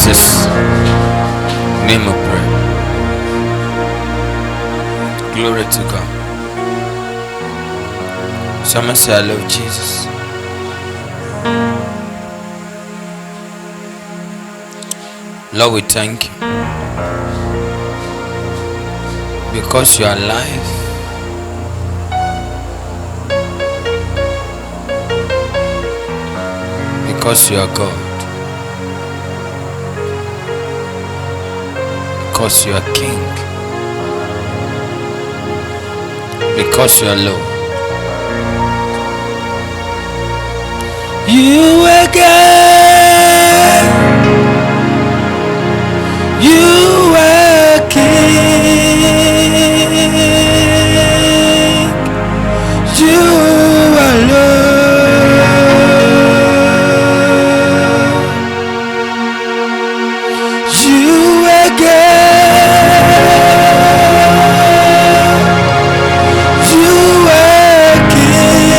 Jesus' name of prayer. Glory to God. Someone say, I love Jesus. Lord, we thank you because you are alive. Because you are God. Because you are King. Because you are Lord. You are God. You are King. You are Lord. You are God. You are King.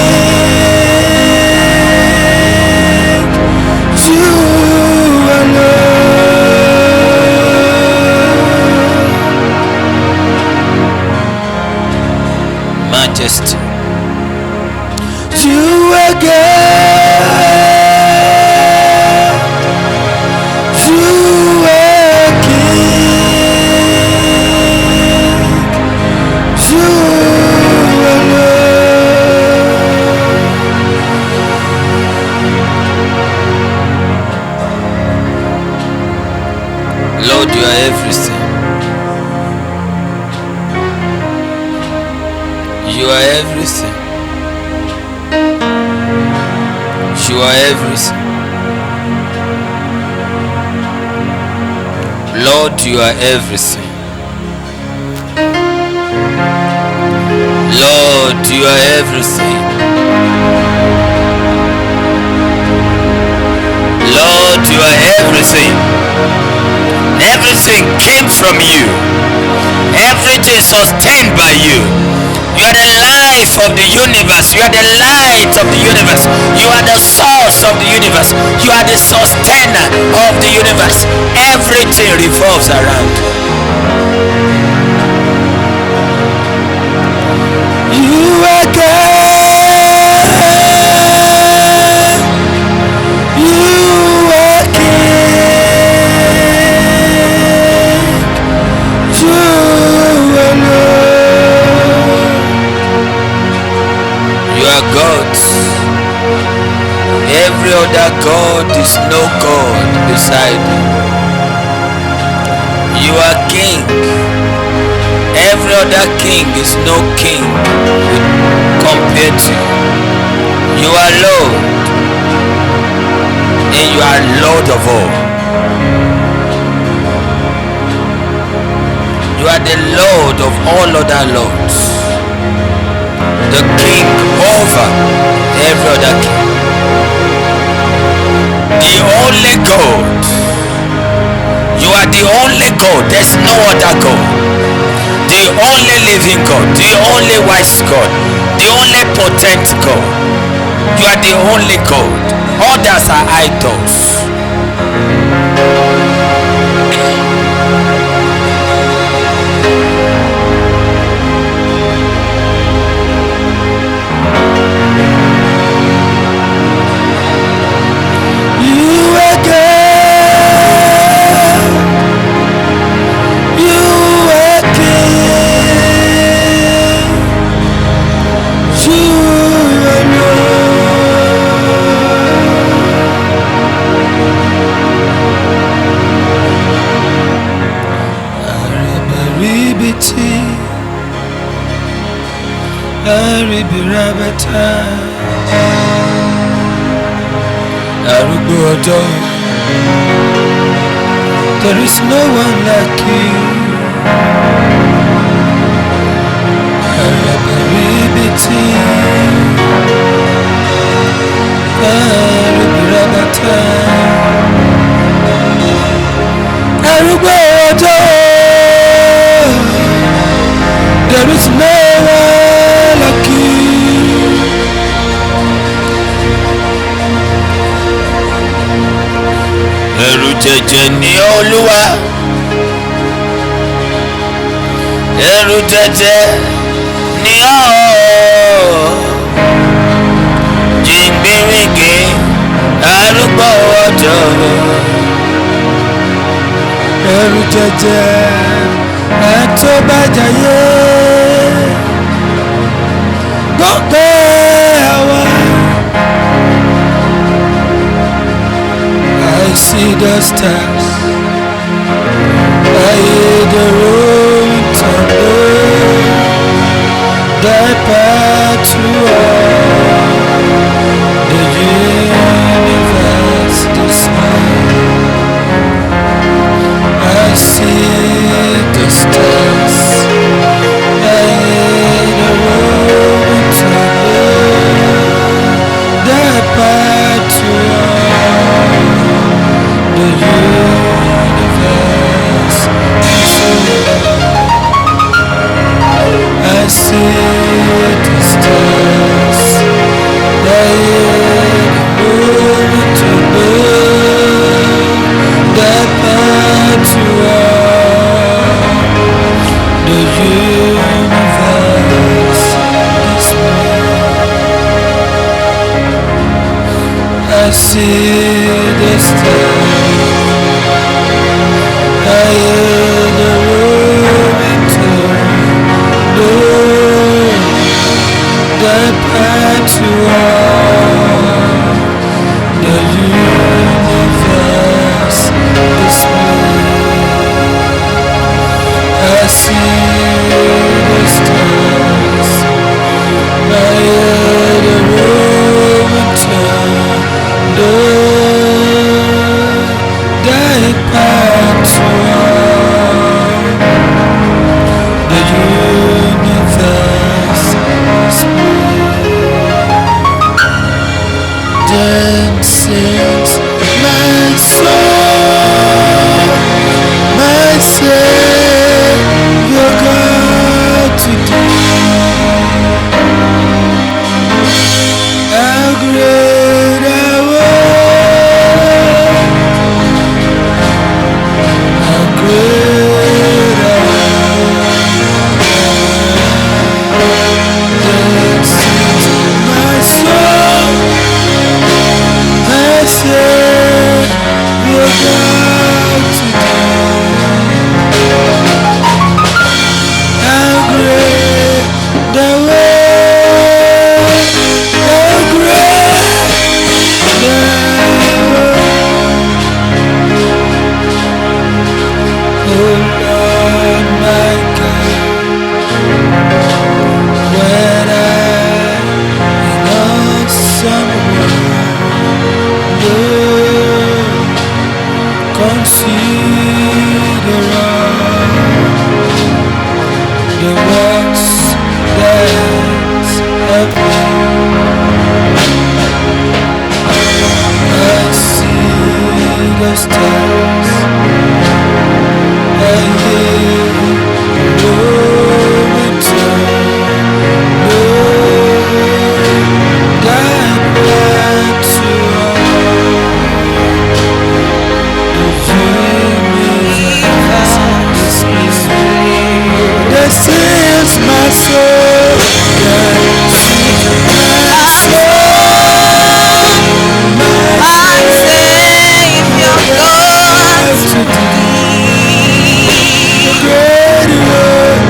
You are Lord. Majesty. You are God. You are King. You are Lord. Lord, you are everything. You are everything. You are everything. Lord, you are everything. Lord, you are everything. Lord, you are everything. Everything came from you. Everything sustained by you. You are the life of the universe. You are the light of the universe. You are the source of the universe. You are the sustainer of the universe. Everything revolves around you. Are God. You are King. You are Lord. You are God. Every other God is no God beside you. You are King. Every other king is no king compared to you. You are Lord. And you are Lord of all. You are the Lord of all other lords. The King over every other king. The only God. You are the only God. There's no other God. The only living God. The only wise God. The only potent God. You are the only God. Others are idols. Aribirabata Arugbo Ojo. There is no one like you. Aribiribiti Aribirabata Arugbo Ojo. There is no one like you. ẹ̀rù jẹjẹ ni Olúwa, ẹ̀rù jẹjẹ ni ọ́, jìngbìrìngì arúgbó ọjọ́. ẹ̀rù jẹjẹ ẹ̀ tó bá jayé gbọ́pẹ́ àwa. I see the stars, I hear the rolling thunder, the path to all the universe dismay. I see the stars, I hear the rolling thunder, the path to all the universe dismay. I see the stars, I hear the rolling thunder, the path to all the universe dismay. I see the stars, I hear the rolling thunder, the path to all the universe display. I see the stars, I hear the rolling thunder, the path to all the universe display. Then sings my soul, my Savior God to thee. How great thou art, how great thou art. Then sings my soul, my Savior God to thee. How great thou art, how great thou art. Oh Lord my God, when I in awesome wonder consider all the works that have been. I see the stars, I hear the rolling thunder, thy path to all the universe display. This is my soul, God, my soul, my Savior God to thee. to thee. Great word,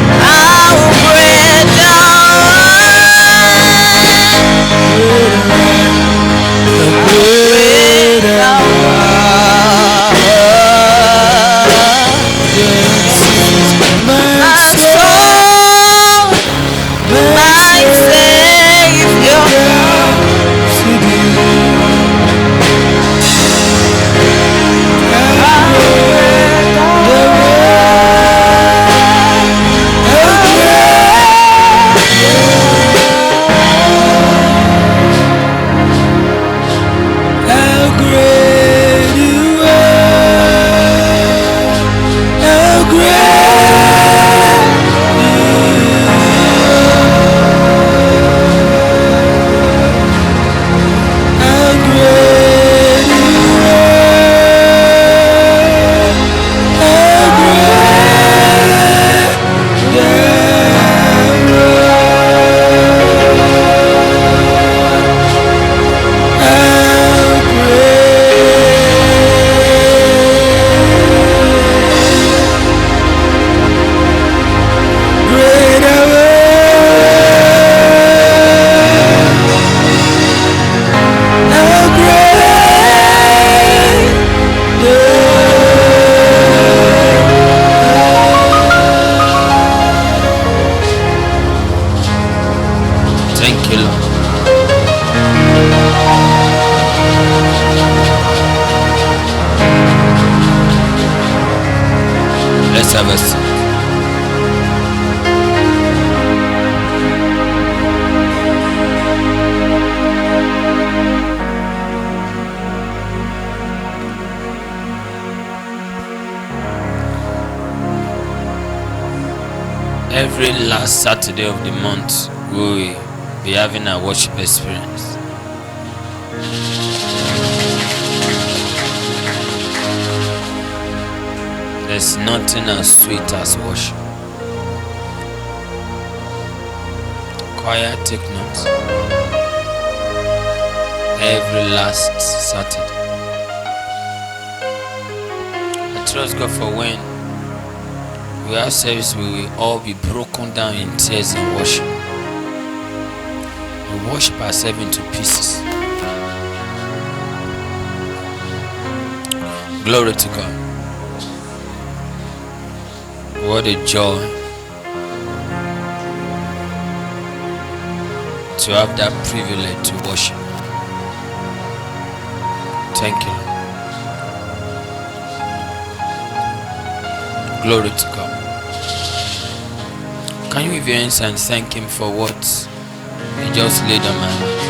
chapter verse 2. Every last Saturday of the month, we will be having a worship experience. There's nothing as sweet as worship. Choir, take notes. Every last Saturday. I trust God for when we have service, we will all be broken down in tears in worship. We worship ourselves into pieces. Glory to God. What a joy to have that privilege to worship. Thank you, Lord. Glory to God. Can you give your hands and thank Him for what He just laid on my heart?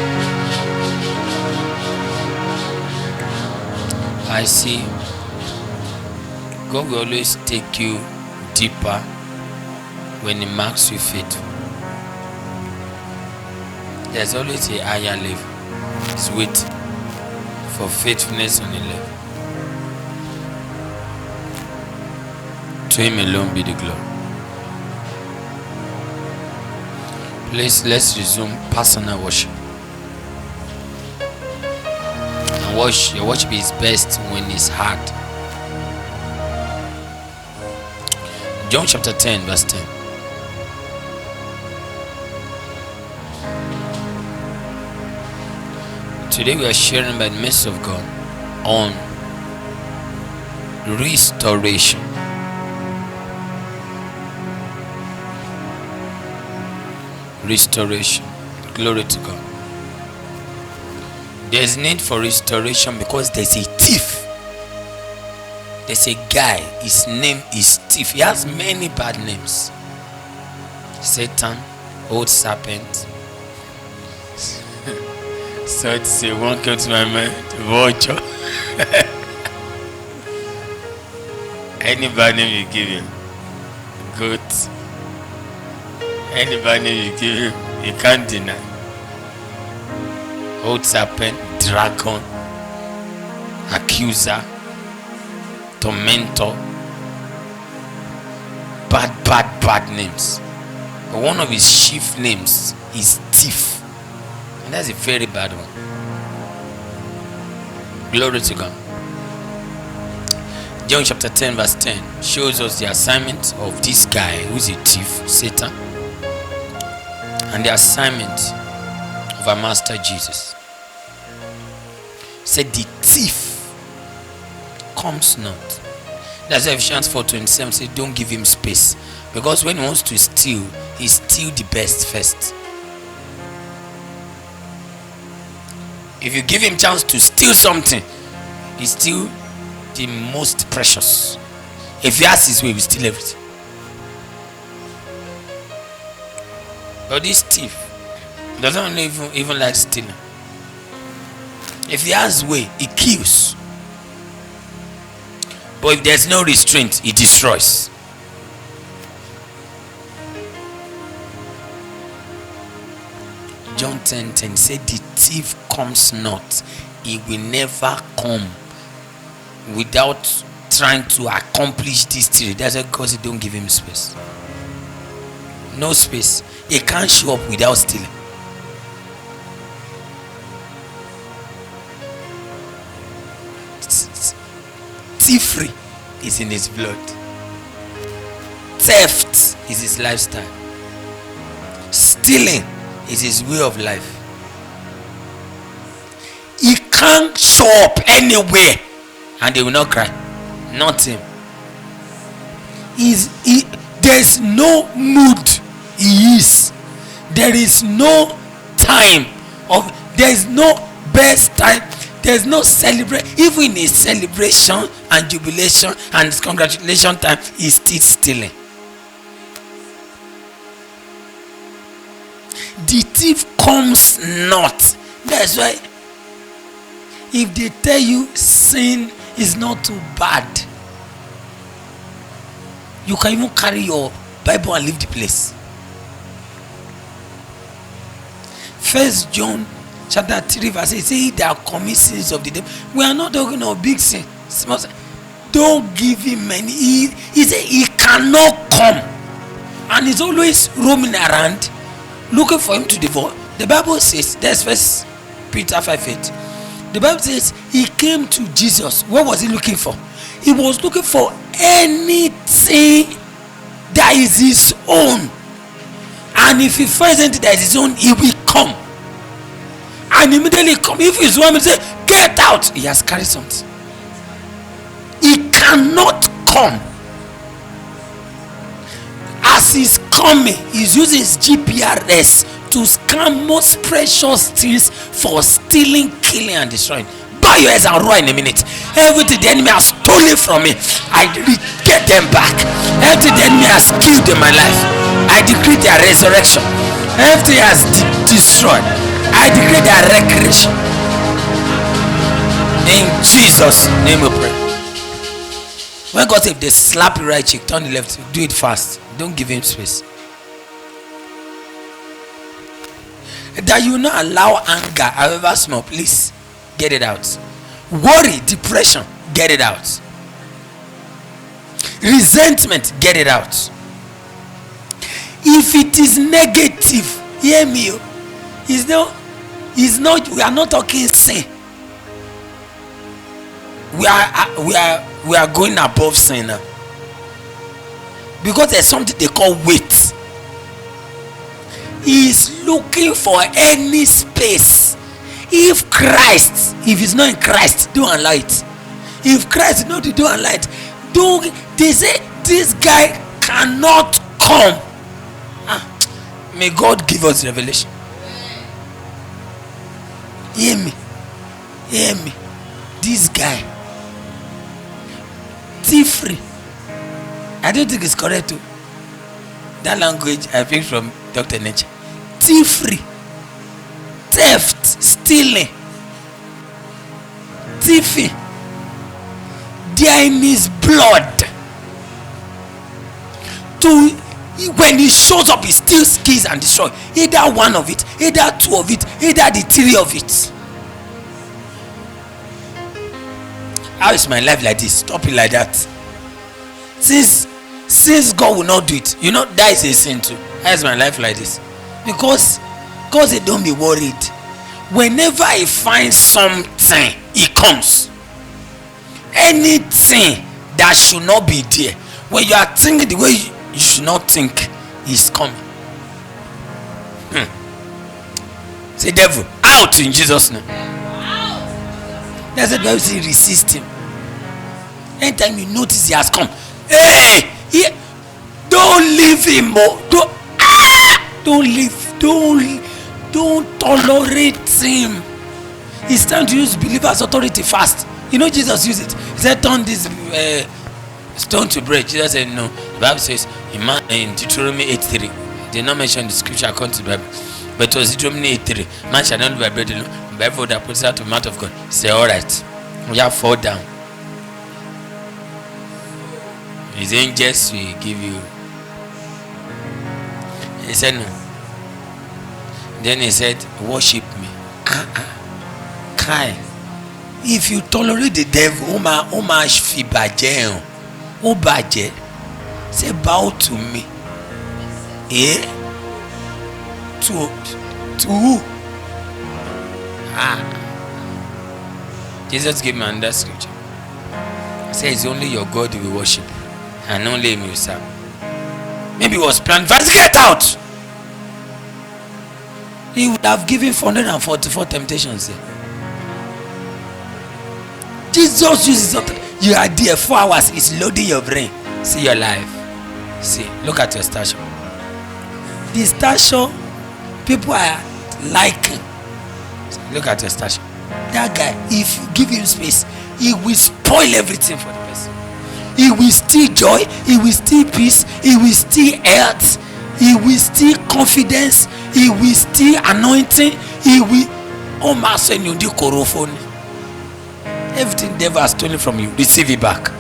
I see God will always take you deeper when He marks you faithful. There's always a higher level. He's waiting for faithfulness on a level. To Him alone be the glory. Please, let's resume personal worship. And your worship is best when it's hard. John chapter 10 verse 10. Today we are sharing by the mercy of God on restoration. Restoration. Glory to God. There's need for restoration because there's a thief. There's a guy, his name is Thief. He has many bad names. Satan, old serpent. So to say, one came to my mind, vulture. Any bad name you give him, goat. Any bad name you give him, you can't deny. Old serpent, dragon, accuser, tormentor, bad names. But one of his chief names is Thief, and that's a very bad one. Glory to God. John chapter 10 verse 10 shows us the assignment of this guy who's a thief, Satan, and the assignment of our master Jesus. Said the thief comes not. That's Ephesians 4:27 says don't give him space, because when he wants to steal, he steals the best first. If you give him chance to steal something, he steals the most precious. If he has his way, he will steal everything. But this thief doesn't even like stealing. If he has way, he kills. But if there's no restraint, he destroys. John 10:10 said the thief comes not. He will never come without trying to accomplish this thing. That's because he don't give him space. No space. He can't show up without stealing. Thievery is in his blood. Theft is his lifestyle. Stealing is his way of life. He can't show up anywhere and they will not cry. Not him. There's no mood he is. There is no time there is no best time. There's no celebration. Even in a celebration, and jubilation and congratulation time, is still stealing. The thief comes not. That's why if they tell you sin is not too bad, you can even carry your Bible and leave the place. 1 John chapter 3 verse 8 say, that commit sins of the devil. We are not talking of big sin, small sin. Don't give him many. He said he cannot come, and he's always roaming around looking for him to devour. The Bible says, that's 1 Peter 5:8. The Bible says he came to Jesus. What was he looking for? He was looking for anything that is his own, and if he finds anything that is his own, he will come. And immediately come. If his woman say, get out, he has carried something. He cannot come. As he's coming, he's using his GPRS to scan most precious things for stealing, killing, and destroying. Bow your heads and roar in a minute. Everything the enemy has stolen from me, I get them back. Everything the enemy has killed in my life, I decree their resurrection. Everything has destroyed, I decree their recreation. In Jesus' name we pray. When God says, if they slap your right cheek, turn the left, do it fast. Don't give him space. That you not allow anger, however small, please get it out. Worry, depression, get it out. Resentment, get it out. If it is negative, hear me. It's not, we are not talking sin. We are going above sin now. Because there's something they call weight. He is looking for any space. If he's not in Christ, don't allow it. If Christ is not, don't allow it. They say this guy cannot come. May God give us revelation. Hear me. This guy, thief free. I don't think it's correct too. That language I picked from Dr. Nature. Thief free, theft, stealing, thieving. They are in his blood. When he shows up, he steals, kills, and destroys. Either one of it, either two of it, either the three of it. How is my life like this? Stop it like that. Since God will not do it, that is a sin too. How is my life like this? Because they don't be worried. Whenever he finds something, he comes. Anything that should not be there, when you are thinking the way you should not think, he's coming. Say, devil, out in Jesus' name. That's the Bible says, resist him. Anytime you notice he has come, hey, don't leave him. Don't tolerate him. It's time to use believer's authority fast. Jesus used it. He said, turn this stone to bread. Jesus said, no. The Bible says in Deuteronomy 8:3. They not mention the scripture according to the Bible, but it was Deuteronomy 8:3. Man shall not live by bread alone, by every word that puts out of the mouth of God. Say, all right, we have fall down. His angels will give you. He said no. Then he said, worship me. Kai. If you tolerate the devil, say bow to me. To who? Jesus gave me another scripture. He said it's only your God you will worship, and only him you serve. Maybe it was planned, but get out. He would have given 444 temptations there. Jesus uses it. You are there 4 hours. It's loading your brain. See your life. See, look at your stature. The stature people are liking. Look at your stature. That guy, if you give him space, he will spoil everything for the person. He will steal joy, he will steal peace, he will steal health, he will steal confidence, he will steal anointing, he will everything devil has stolen from you, receive it back.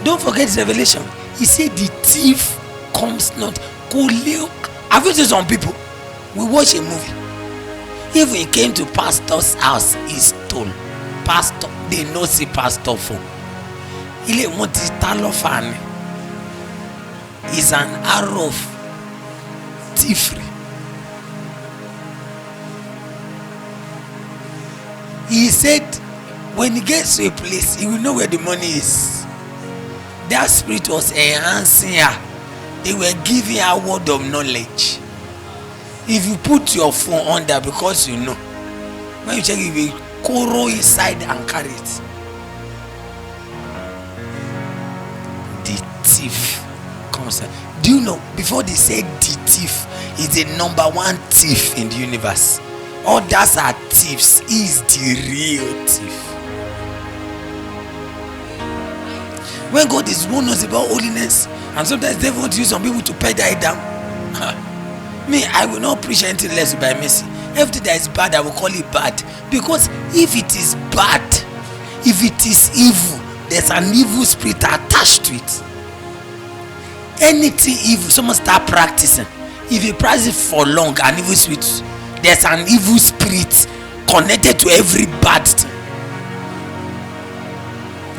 Don't forget his revelation. He said the thief comes not. Have you seen some people? We watch a movie. If he came to pastor's house, he stole. Pastor, they no see pastor for. He want his talofan. Is an arrow of thievery. He said, when he gets to a place, he will know where the money is. That spirit was enhancing her. They were giving her word of knowledge. If you put your phone under, because you know, when you check it, you will corrow inside and carry it. The thief comes. Do you know, before they said the thief is the number one thief in the universe, others are thieves, he is the real thief. When God is warning us about holiness, and sometimes they want to use some people to pedal it down. Me, I will not preach anything less by mercy. Everything that is bad, I will call it bad. Because if it is bad, if it is evil, there's an evil spirit attached to it. Anything evil, someone start practicing. If you practice it for long, an evil spirit, there's an evil spirit connected to every bad thing.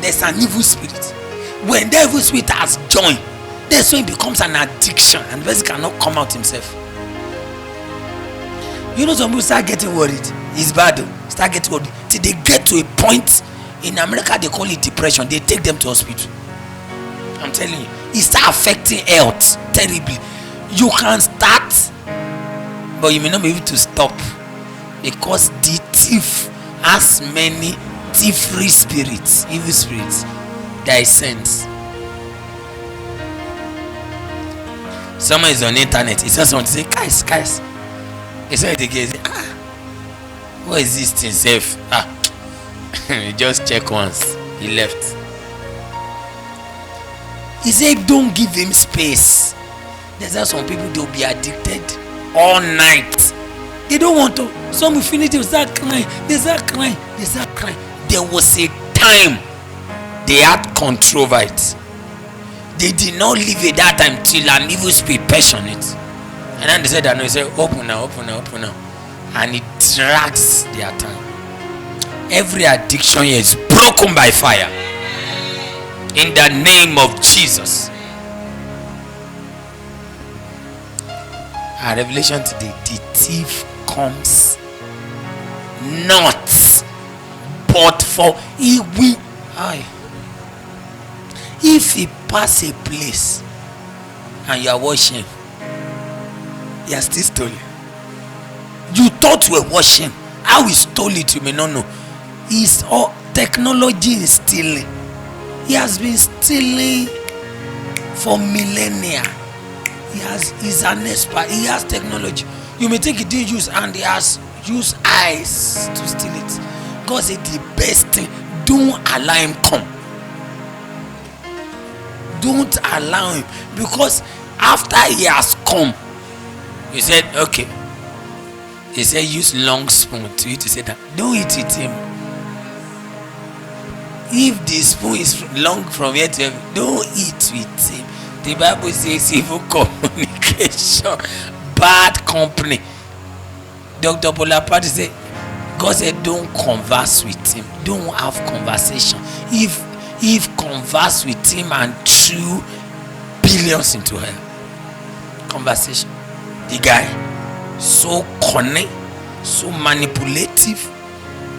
There's an evil spirit. When the evil spirit has joined, that's when it becomes an addiction and the person cannot come out himself. You know, some people start getting worried. It's bad. Start getting worried till they get to a point. In America, they call it depression. They take them to hospital. I'm telling you, it starts affecting health terribly. You can start, but you may not be able to stop, because the thief has many thievery spirits, evil spirits that he sends. Someone is on the internet. He says someone to say, guys. He said it again. He said, what is this thing safe? He just check once. He left. He said, don't give him space. There's some people, they'll be addicted all night. They don't want to. Some will finish, they'll start crying. They start crying. There was a time they had control over it. They did not leave it that time till an evil spirit passionate. And then they said, "No." He said, open now. And it drags their time. Every addiction here is broken by fire. In the name of Jesus. Our revelation today, the thief comes not, but for he will. If he pass a place and you are watching, he has still stolen. You thought you were watching. How he stole it, you may not know. Technology is stealing. He has been stealing for millennia. He's an expert. He has technology. You may think he didn't use, and he has used eyes to steal it. God said the best thing, don't allow him come. Don't allow him, because after he has come, he said, okay. He said, use long spoon to eat. He said that don't eat with him. If the spoon is long from here to here, don't eat with him. The Bible says evil communication, bad company. Dr. Bolapati said, God said, don't converse with him. Don't have conversation. If converse with him and threw billions into her. Conversation. The guy, so cunning, so manipulative.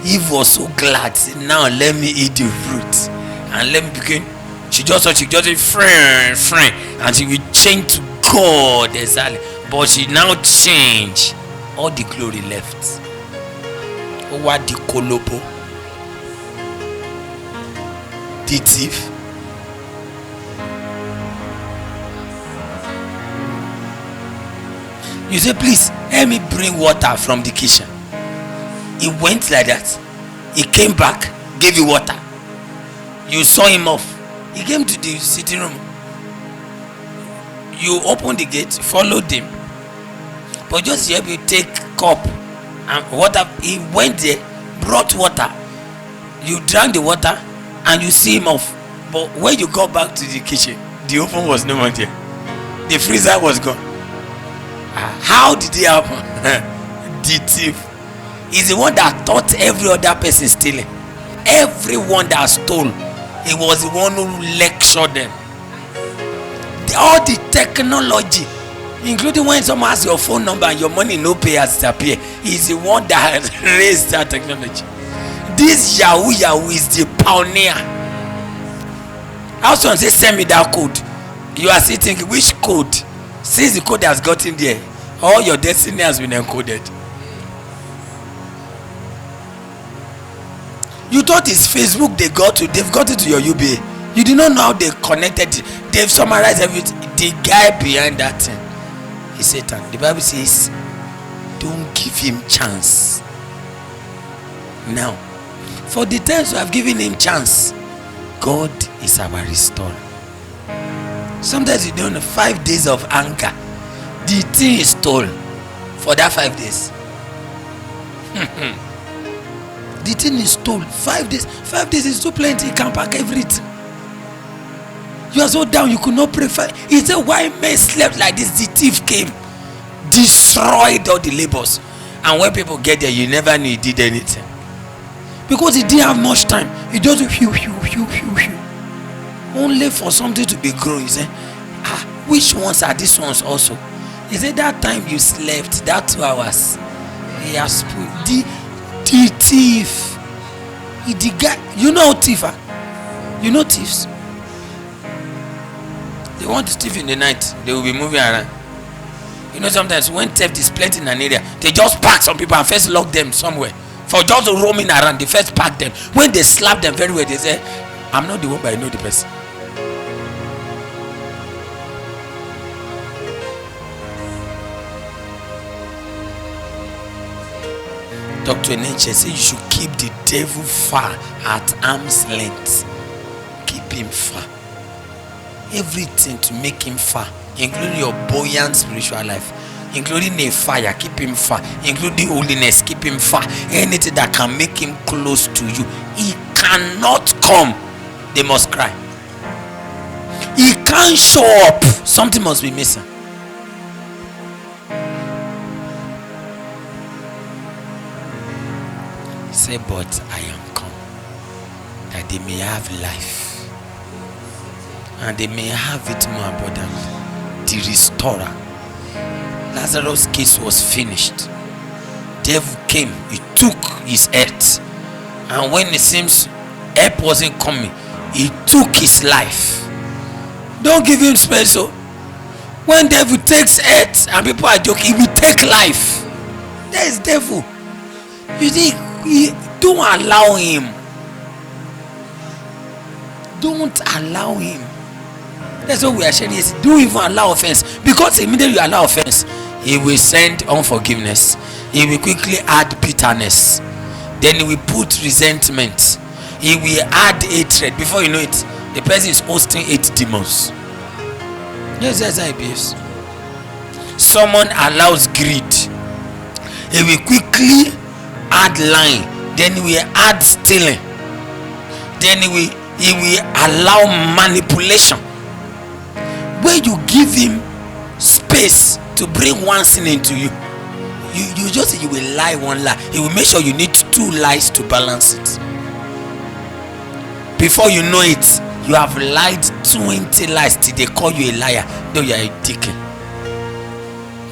Eve was so glad. Said, now let me eat the fruit. And let me begin. She just said, friend. And she will change to God exactly. But she now changed. All the glory left. What the kolobo? The thief. You say, please help me bring water from the kitchen. He went like that. He came back, gave you water. You saw him off. He came to the sitting room. You opened the gate, followed him. But just help you take cup and water. He went there, brought water. You drank the water and you see him off. But when you got back to the kitchen, the oven was no more there. The freezer was gone. How did it happen? The thief is the one that taught every other person stealing. Everyone that stole, he was the one who lectured them. All the technology, including when someone has your phone number and your money no pay has disappeared, he's the one that raised that technology. This Yahoo is the pioneer. How someone say send me that code, you are still thinking which code? Since the code has gotten there, all your destiny has been encoded. You thought it's Facebook they've got it to your UBA. You did not know how they connected it. They've summarized everything. The guy behind that thing is Satan. The Bible says, don't give him chance. Now, for the times you have given him chance, God is our restorer. Sometimes you don't know, 5 days of anger, the thing is stole for that 5 days. The thing is stole 5 days. 5 days is too plenty. You can pack everything. You are so down you could not pray. He said, why men slept like this? The thief came, destroyed all the labors, and when people get there, you never knew he did anything because he didn't have much time. He just only for something to be grown. He said, which ones are these ones also? He said, that time you slept, that 2 hours, he has put the thief. The guy, you know thief, you know thieves. They want to thief in the night. They will be moving around. You know, sometimes when theft is plenty in an area, they just pack some people and first lock them somewhere. For just roaming around, they first pack them. When they slap them very well, they say, I'm not the one, but I know the person. Dr. Nietzsche said you should keep the devil far at arm's length. Keep him far. Everything to make him far, including your buoyant spiritual life, including a fire, keep him far, including holiness, keep him far. Anything that can make him close to you, he cannot come. They must cry. He can't show up. Something must be missing. Say, but I am come that they may have life, and they may have it more abundantly. The restorer. Lazarus' case was finished. Devil came, he took his earth, and when it seems help wasn't coming, he took his life. Don't give him space. So when devil takes earth and people are joking, he will take life. There is devil. You see, don't allow him. Don't allow him. That's what we are sharing. Don't even allow offense, because immediately you allow offense, he will send unforgiveness. He will quickly add bitterness. Then he will put resentment. He will add hatred. Before you know it, the person is hosting 8 demons. Yes, that's how it behaves. Someone allows greed, he will quickly add lying. Then he will add stealing. Then he will allow manipulation. When you give him space to bring one sin into you, you will lie one lie. He will make sure you need 2 lies to balance it. Before you know it, you have lied 20 lies till they call you a liar. No, you are a deacon.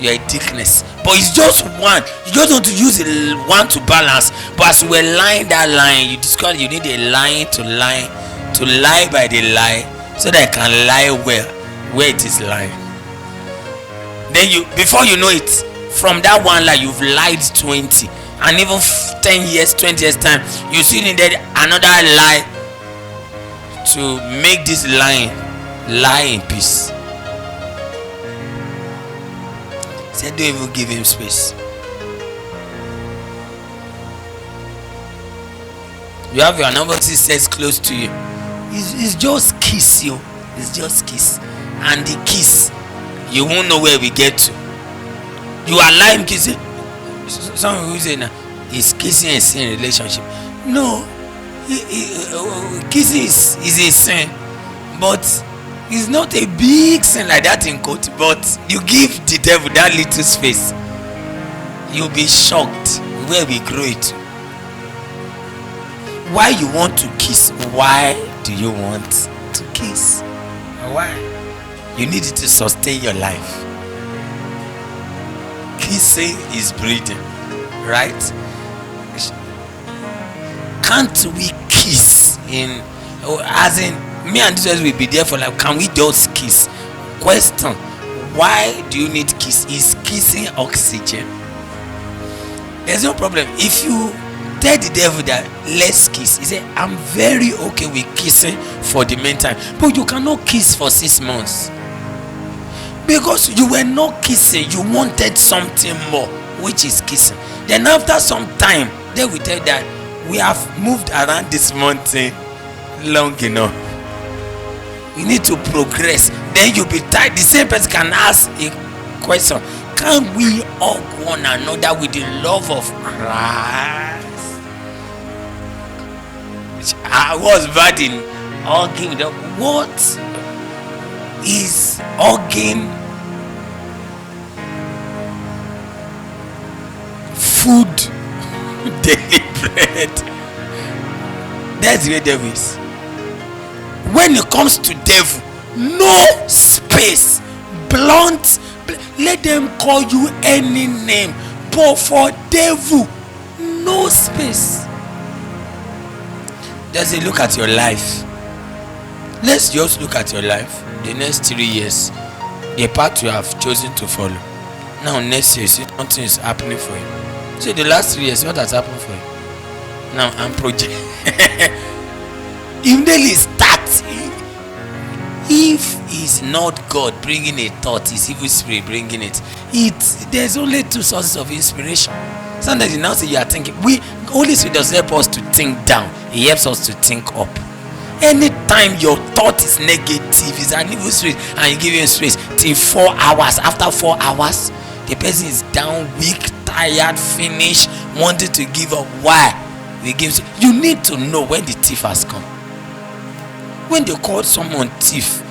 You are a deaconess. But it's just one. You just want to use one to balance. But as we're lying that line, you discover you need a line to lie by the lie, so that I can lie where it is lying. Then before you know it, from that one lie you've lied 20, and even 10 years, 20 years time, you still needed another lie to make this lie in peace. Say, don't even give him space. You have your number sisters close to you. It's just kiss you. It's just kiss. And the kiss, you won't know where we get to. You allow him kissing. Some people say now, is kissing a sin relationship? No. Kissing is a sin. But it's not a big sin like that in court. But you give the devil that little space. You'll be shocked where we grow it. Why you want to kiss? Why do you want to kiss? Why? You need it to sustain your life. Kissing is breathing, right? Can't we kiss in, as in me and Jesus will be there for life? Can we just kiss? Question: why do you need kiss? Is kissing oxygen? There's no problem if you tell the devil that let's kiss. He said, I'm very okay with kissing for the meantime, but you cannot kiss for 6 months because you were not kissing. You wanted something more, which is kissing. Then after some time, they will tell you that we have moved around this mountain long enough. We need to progress. Then you'll be tired. The same person can ask a question: can we hug one another with the love of Christ? I was bad in hugging. What is hugging? Food, daily bread. That's the way devil is. When it comes to devil, no space. Blunt. Let them call you any name, but for devil, no space. Just a look at your life. Let's just look at your life. The next 3 years, the path you have chosen to follow. Now next year, see, nothing is happening for you. So the last 3 years, what has happened for you? Now I'm project. Immediately start. If it's not God bringing a thought, it's evil spirit bringing it. There's only 2 sources of inspiration. Sometimes you now say you are thinking. Holy Spirit does help us to think down. He helps us to think up. Anytime your thought is negative, it's an evil spirit, and you give him space till 4 hours. After 4 hours, the person is down, weak, tired, finished, wanted to give up. Why? You need to know when the thief has come. When they call someone thief,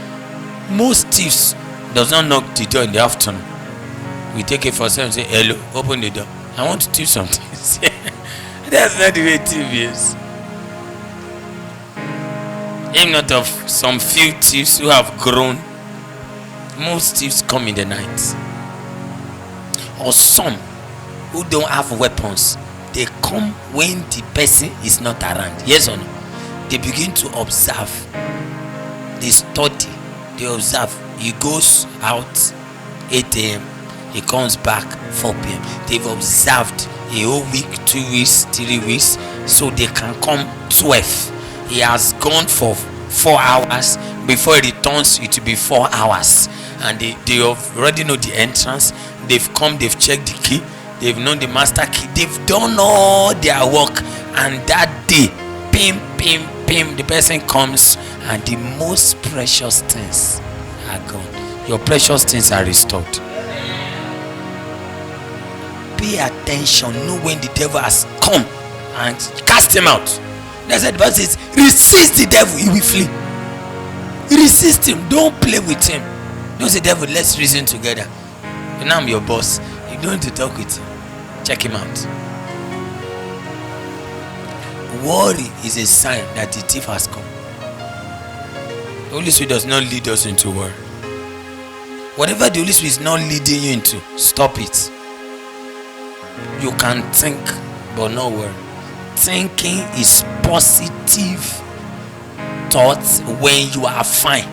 most thieves does not knock the door in the afternoon. We take it for some and say, hello, open the door. I want to thief something. That's not the way thief is. Aim not of some few thieves who have grown. Most thieves come in the night. Or some who don't have weapons. They come when the person is not around. Yes or no? They begin to observe. They study. They observe. He goes out 8 a.m. He comes back 4 p.m. They've observed a whole week, 2 weeks, 3 weeks, so they can come 12. He has gone for 4 hours. Before he returns, it will be 4 hours. And they already know the entrance. They've come, they've checked the key, they've known the master key, they've done all their work. And that day, pim, the person comes and the most precious things are gone. Your precious things are restored. Pay attention. Know when the devil has come and cast him out. That's why the Bible says, resist the devil, he will flee. Resist him. Don't play with him. Don't say, devil, let's reason together. And now I'm your boss. You don't need to talk with him. Check him out. Worry is a sign that the thief has come. The Holy Spirit does not lead us into worry. Whatever the Holy Spirit is not leading you into, stop it. You can think, but not worry. Thinking is positive thoughts when you are fine.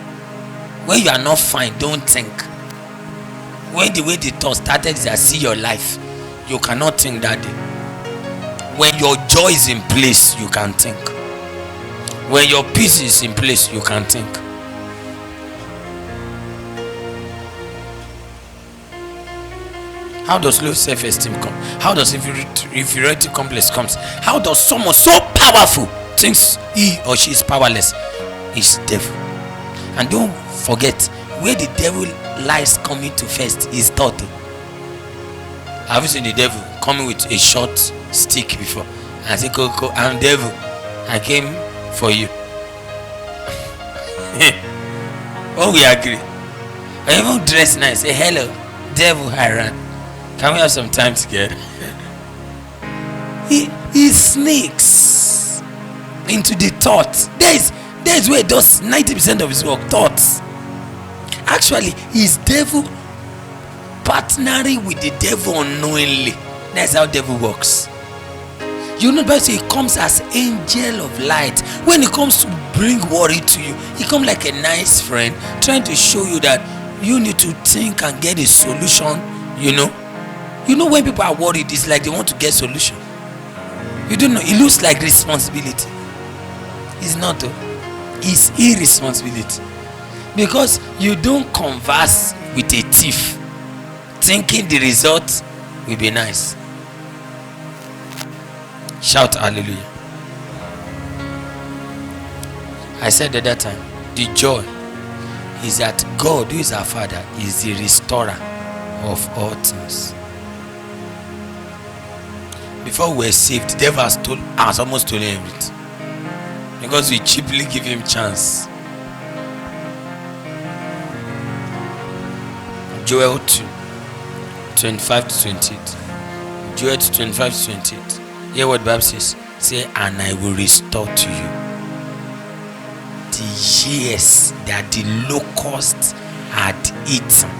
When you are not fine, don't think. When the way the thought started is I see your life, you cannot think that day. When your joy is in place, you can think. When your peace is in place, you can think. How does low self-esteem come? How does inferiority complex comes? How does someone so powerful thinks he or she is powerless is devil. And don't forget, where the devil lies coming to first is thought. Have you seen the devil coming with a short stick before and say, Coco, I'm devil, I came for you? Oh, we agree. I even dress nice, say hello devil, I ran, can we have some time together? He sneaks into the thoughts. There's where he does 90% of his work. Thoughts. Actually, he's devil partnering with the devil unknowingly. That's how devil works. You know, but he comes as angel of light. When he comes to bring worry to you, he comes like a nice friend, trying to show you that you need to think and get a solution. You know when people are worried, it's like they want to get solution. You don't know, it looks like responsibility. It's not though. It's irresponsibility. Because you don't converse with a thief thinking the result will be nice. Shout hallelujah. I said at that time, the joy is that God, who is our Father, is the restorer of all things. Before we were saved, the devil has almost stolen everything, because we cheaply give him chance. Joel 2, 25 to 28. Joel 2, 25 to 28. Hear what the Bible says. Say, and I will restore to you the years that the locust had eaten,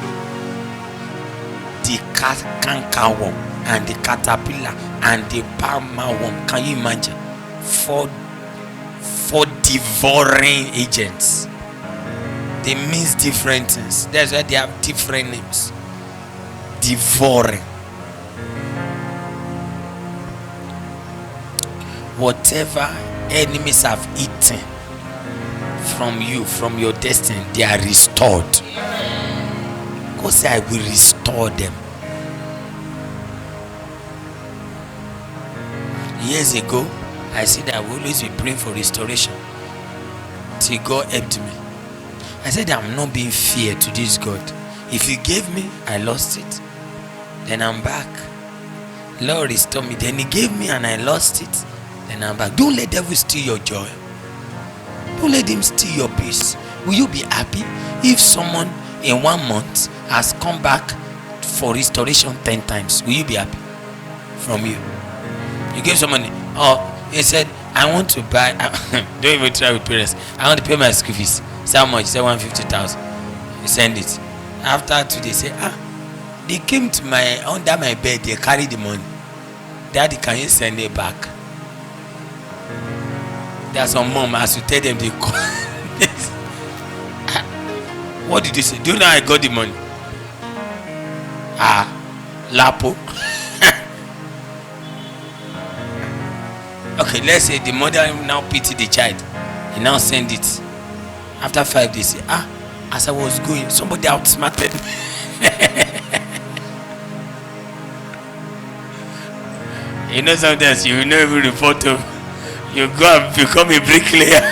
the cankerworm and the caterpillar and the palmer worm. Can you imagine? For devouring agents. They mean different things. That's why they have different names. Devouring. Whatever enemies have eaten from you, from your destiny, they are restored. God said, I will restore them. Years ago, I said I will always be praying for restoration till God helped me. I said I'm not being fair to this God. If you gave me, I lost it, then I'm back. Lord, restore me. Then he gave me and I lost it, then I'm back. Don't let devil steal your joy. Don't let him steal your peace. Will you be happy if someone in 1 month has come back for restoration 10 times? Will you be happy from you? You give someone, he said, I want to buy, don't even try with parents, I want to pay my school fees. Say how much? Say 150,000. You send it. After 2 days, say, they came to under my bed, they carried the money. Daddy, can you send it back? There's some mom, as you tell them, they call. What did you say? Do you know I got the money? Lapo. Okay, let's say the mother now pity the child. He now send it. After 5 days, say, as I was going, somebody outsmarted me. You know, sometimes you will not even report to, you go and become a bricklayer.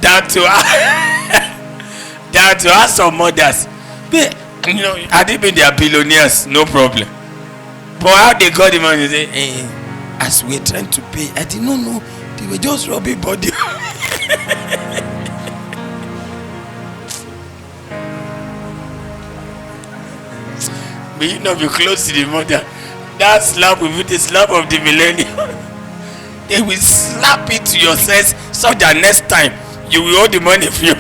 down to ask some mothers. But, you know, had they been their billionaires, no problem. But how they got the money, they say, as we were trying to pay, I did not know they were just robbing body. May you not be close to the mother. That slap will be the slap of the millennium. They will slap it to your sense so that next time you will owe the money for you.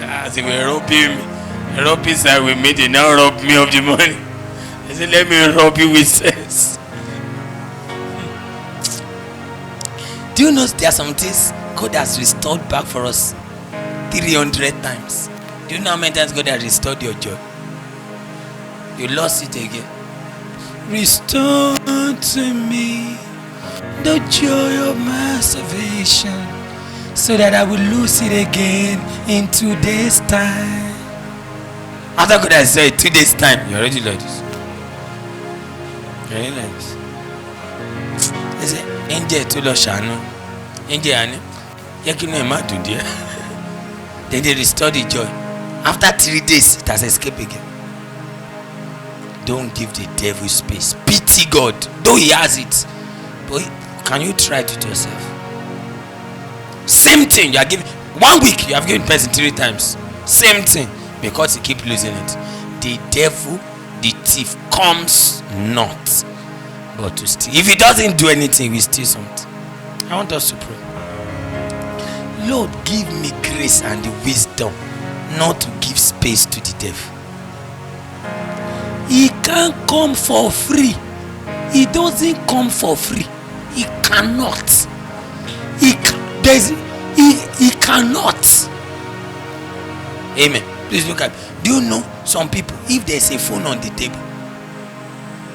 As if we're robbing me. Robbing side with me, they now rob me of the money. They say, let me rob you with sense. Do you know there are some things God has restored back for us 300 times? Do you know how many times God has restored your joy? You lost it again. Restore to me the joy of my salvation, so that I will lose it again in 2 days' time. After God has said 2 days' time, you already lost this. Very nice. They say, angel to the shano. Angel, and you know, man to dear. Then they restore the joy. After 3 days, it has escaped again. Don't give the devil space. Pity God, though he has it. But can you try it yourself? Same thing you are giving. 1 week you have given person 3 times. Same thing, because you keep losing it. The devil, the thief, comes not but to steal. If he doesn't do anything, we steal something. I want us to pray. Lord, give me grace and the wisdom not to give space to the devil. He can't come for free. He doesn't come for free. He cannot. He cannot. Amen. Please look at. Do you know some people, if there's a phone on the table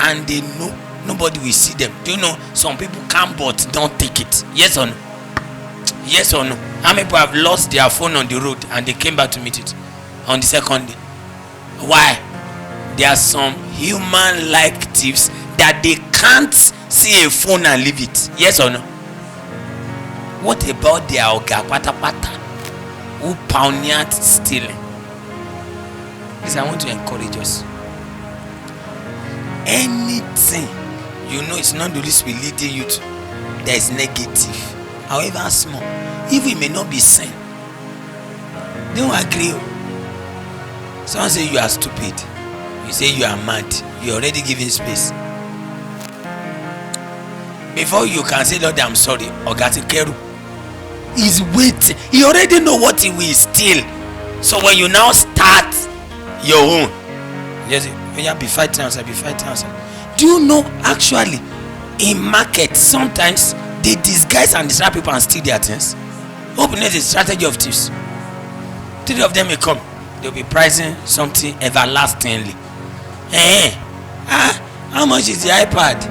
and they know nobody will see them, do you know some people can but don't take it? Yes or no? Yes or no? How many people have lost their phone on the road and they came back to meet it on the second day? Why? There are some human-like thieves that they can't see a phone and leave it. Yes or no? What about their oga pata pata who pioneered stealing? Please, I want to encourage us. Anything you know it's not the Holy Spirit leading you to, that is negative, however small, even it may not be sin. Don't agree. Someone say you are stupid. You say you are mad. You are already giving space. Before you can say, Lord, I'm sorry, Ogati Keru is waiting. He already know what he will steal. So when you now start your own, yes, you be fighting outside, be fighting outside. Do you know actually in market sometimes they disguise and distract people and steal their things? Open is a strategy of thieves. 3 of them may come. They'll be pricing something everlastingly. How much is the iPad?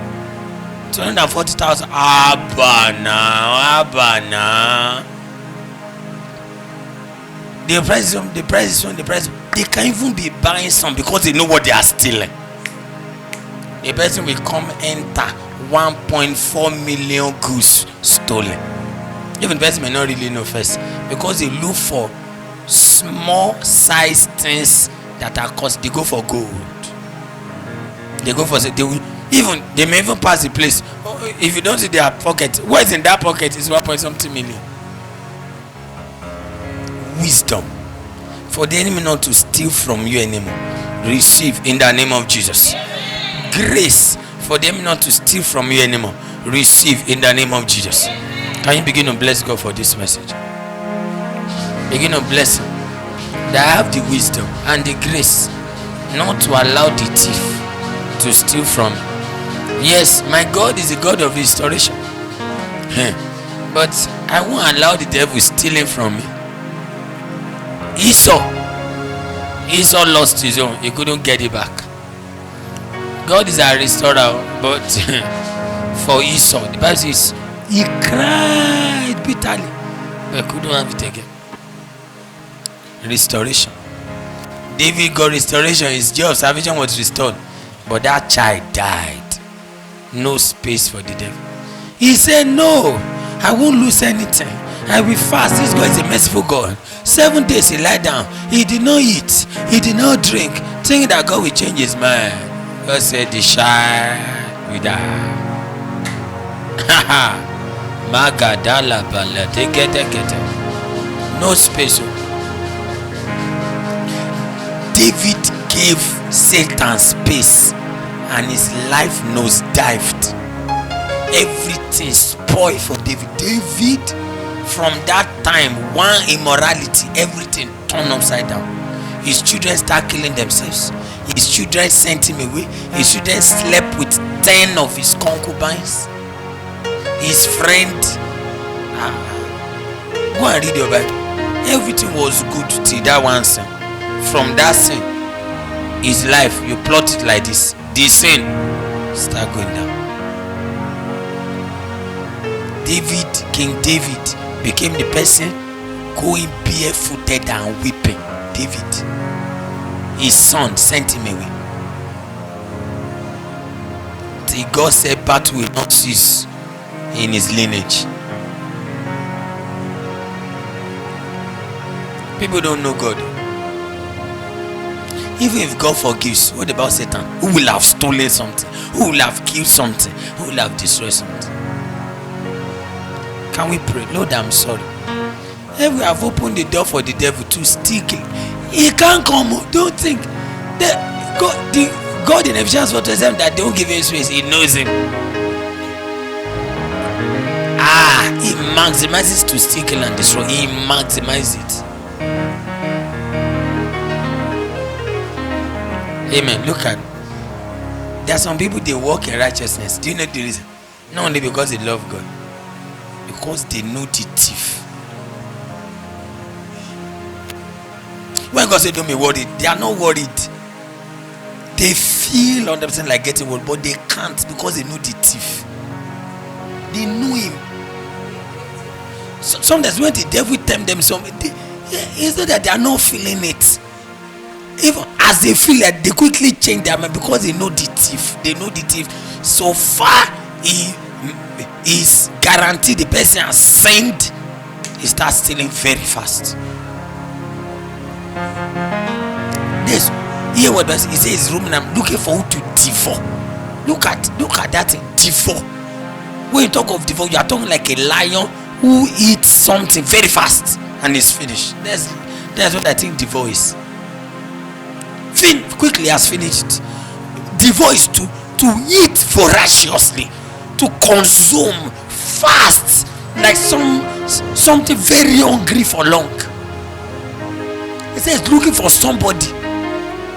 240,000. Abana. The price is on the price. They can even be buying some because they know what they are stealing. A person will come enter 1.4 million goods stolen. Even the person may not really know first, because they look for small size things that are cost. They go for gold. They go for, they may even pass the place. If you don't see their pocket, what's in that pocket is 1.something million. Wisdom for the enemy not to steal from you anymore. Receive in the name of Jesus. Grace for them not to steal from you anymore. Receive in the name of Jesus. Can you begin to bless God for this message? Begin to bless him that I have the wisdom and the grace not to allow the thief to steal from me. Yes, my God is a God of restoration. But I won't allow the devil stealing from me. Esau lost his own. He couldn't get it back. God is a restorer, but for Esau, the Bible says he cried bitterly, but couldn't have it again. Restoration. David got restoration. His job of salvation was restored, but that child died. No space for the devil. He said, no, I won't lose anything. I will fast. This God is a merciful God. 7 days he lied down. He did not eat. He did not drink, thinking that God will change his mind. God said, the child will die. Magadala bala. No space. David gave Satan space, and his life nosedived. Everything spoiled for David. David, from that time, one immorality, everything turned upside down. His children started killing themselves. His children sent him away. His children slept with 10 of his concubines. His friend, go and read your Bible. Everything was good till that one sin. From that sin, his life, you plot it like this. The sin start going down. King David became the person going barefooted and weeping. David, his son sent him away. until God said battle will not cease in his lineage. People don't know God. Even if God forgives, what about Satan? Who will have stolen something? Who will have killed something? Who will have destroyed something? Can we pray? Lord, I'm sorry. If we have opened the door for the devil to steal, he can't come. Don't think that God in Ephesians 4 tells them that they don't give him space. He knows him. He maximizes to steal, kill, and destroy. He maximizes it. Amen. Look at, there are some people, they walk in righteousness. Do you know the reason? Not only because they love God, because they know the thief. When God said don't be worried, they are not worried. They feel on themselves like getting worried, but they can't because they know the thief. They know him. So, sometimes when the devil tempt them something, it's not that they are not feeling it. Even as they feel like, they quickly change their mind because they know the thief. They know the thief. So far, he is guaranteed the person has sinned. He starts stealing very fast. Yes, hear what he says. Roman, I'm looking for who to devour. Look at that thing, devour. When you talk of devour, you are talking like a lion who eats something very fast and is finished. That's what I think devour is. Quickly has finished. Devour is to eat voraciously, to consume fast, like something very hungry for long. He says looking for somebody,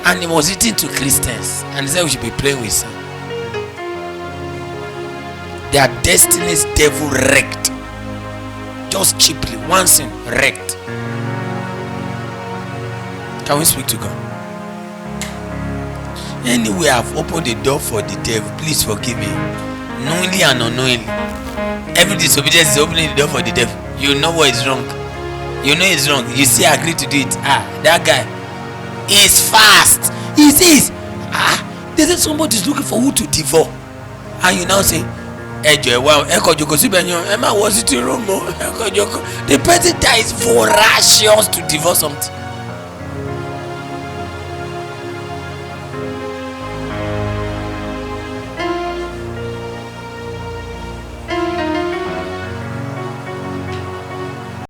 and he was eating to Christians, and he said we should be playing with him. Their destinies devil wrecked, just cheaply, one sin wrecked. Can we speak to God? Anyway, I've opened the door for the devil, please forgive me, knowingly and unknowingly. Every disobedience is opening the door for the devil. You know what is wrong. You know it's wrong. You still agree to do it. That guy is fast. He says, they say somebody is looking for who to devour, and you now say, the person that is voracious to devour something.